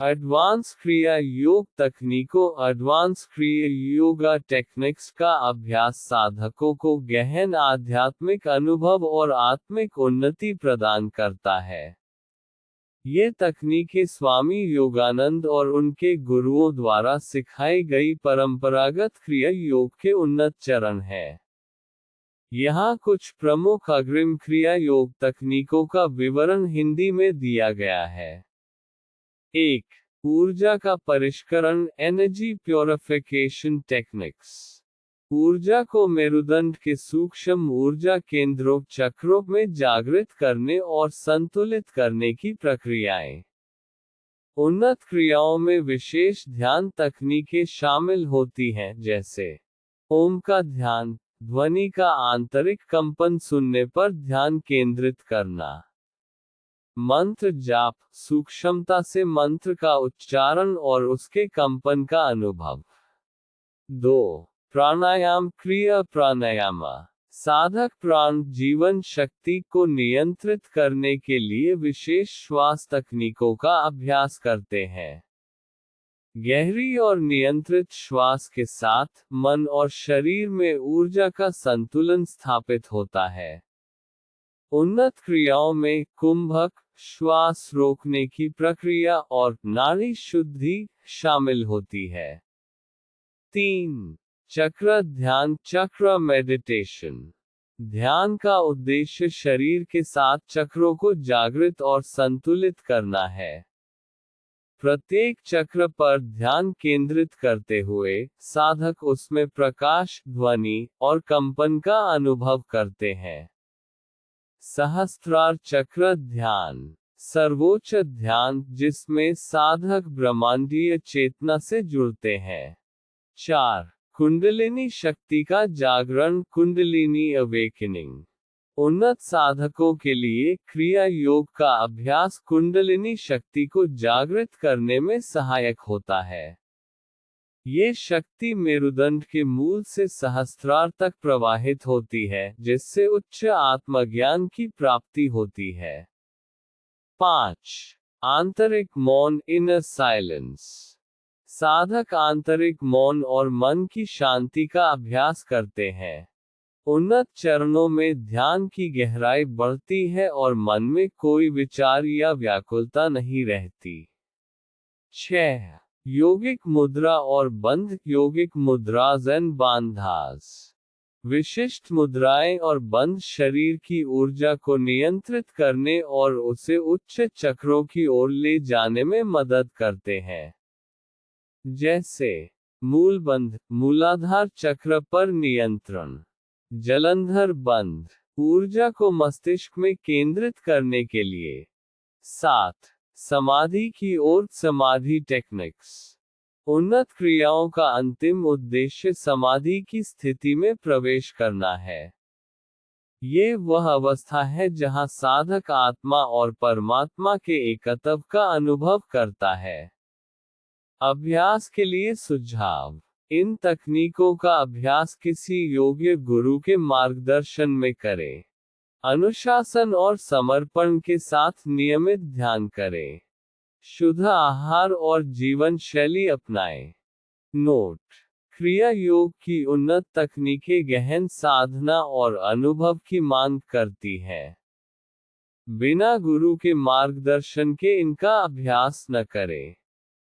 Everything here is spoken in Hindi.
एडवांस क्रिया योग तकनीकों एडवांस क्रिया योगा टेक्निक्स का अभ्यास साधकों को गहन आध्यात्मिक अनुभव और आत्मिक उन्नति प्रदान करता है। ये तकनीकें स्वामी योगानंद और उनके गुरुओं द्वारा सिखाई गई परंपरागत क्रिया योग के उन्नत चरण हैं। यहाँ कुछ प्रमुख अग्रिम क्रिया योग तकनीकों का विवरण हिंदी में दिया गया है। 1. ऊर्जा का परिष्करण एनर्जी प्योरिफिकेशन टेक्निक्स। ऊर्जा को मेरुदंड के सूक्ष्म ऊर्जा केंद्रों चक्रों में जागृत करने और संतुलित करने की प्रक्रियाएं। उन्नत क्रियाओं में विशेष ध्यान तकनीकें शामिल होती हैं, जैसे ओम का ध्यान, ध्वनि का आंतरिक कंपन सुनने पर ध्यान केंद्रित करना। मंत्र जाप, सूक्ष्मता से मंत्र का उच्चारण और उसके कंपन का अनुभव। 2. प्राणायाम क्रिया प्राणायाम। साधक प्राण जीवन शक्ति को नियंत्रित करने के लिए विशेष श्वास तकनीकों का अभ्यास करते हैं। गहरी और नियंत्रित श्वास के साथ मन और शरीर में ऊर्जा का संतुलन स्थापित होता है। उन्नत क्रियाओं में कुंभक, श्वास रोकने की प्रक्रिया और नाड़ी शुद्धि शामिल होती है। 3. चक्र ध्यान चक्र मेडिटेशन। ध्यान का उद्देश्य शरीर के 7 चक्रों को जागृत और संतुलित करना है। प्रत्येक चक्र पर ध्यान केंद्रित करते हुए साधक उसमें प्रकाश, ध्वनि और कंपन का अनुभव करते हैं। सहस्त्रार चक्र ध्यान, सर्वोच्च ध्यान जिसमें साधक ब्रह्मांडीय चेतना से जुड़ते हैं। 4. कुंडलिनी शक्ति का जागरण कुंडलिनी अवेकनिंग। उन्नत साधकों के लिए क्रिया योग का अभ्यास कुंडलिनी शक्ति को जागृत करने में सहायक होता है। ये शक्ति मेरुदंड के मूल से सहस्त्रार तक प्रवाहित होती है, जिससे उच्च आत्मज्ञान की प्राप्ति होती है। 5. आंतरिक मौन इनर साइलेंस। साधक आंतरिक मौन और मन की शांति का अभ्यास करते हैं। उन्नत चरणों में ध्यान की गहराई बढ़ती है और मन में कोई विचार या व्याकुलता नहीं रहती। 6. योगिक मुद्रा और बंध योगिक मुद्राज एंड बांधास। विशिष्ट मुद्राएं और बंध शरीर की ऊर्जा को नियंत्रित करने और उसे उच्च चक्रों की ओर ले जाने में मदद करते हैं। जैसे मूल बंध, मूलाधार चक्र पर नियंत्रण। जलंधर बंध, ऊर्जा को मस्तिष्क में केंद्रित करने के लिए। 7. समाधि की ओर समाधि टेक्निक्स। उन्नत क्रियाओं का अंतिम उद्देश्य समाधि की स्थिति में प्रवेश करना है। ये वह अवस्था है जहां साधक आत्मा और परमात्मा के एकत्व का अनुभव करता है। अभ्यास के लिए सुझाव। इन तकनीकों का अभ्यास किसी योग्य गुरु के मार्गदर्शन में करें। अनुशासन और समर्पण के साथ नियमित ध्यान करें। शुद्ध आहार और जीवन शैली अपनाएं। नोट: क्रिया योग की उन्नत तकनीकें गहन साधना और अनुभव की मांग करती हैं। बिना गुरु के मार्गदर्शन के इनका अभ्यास न करें।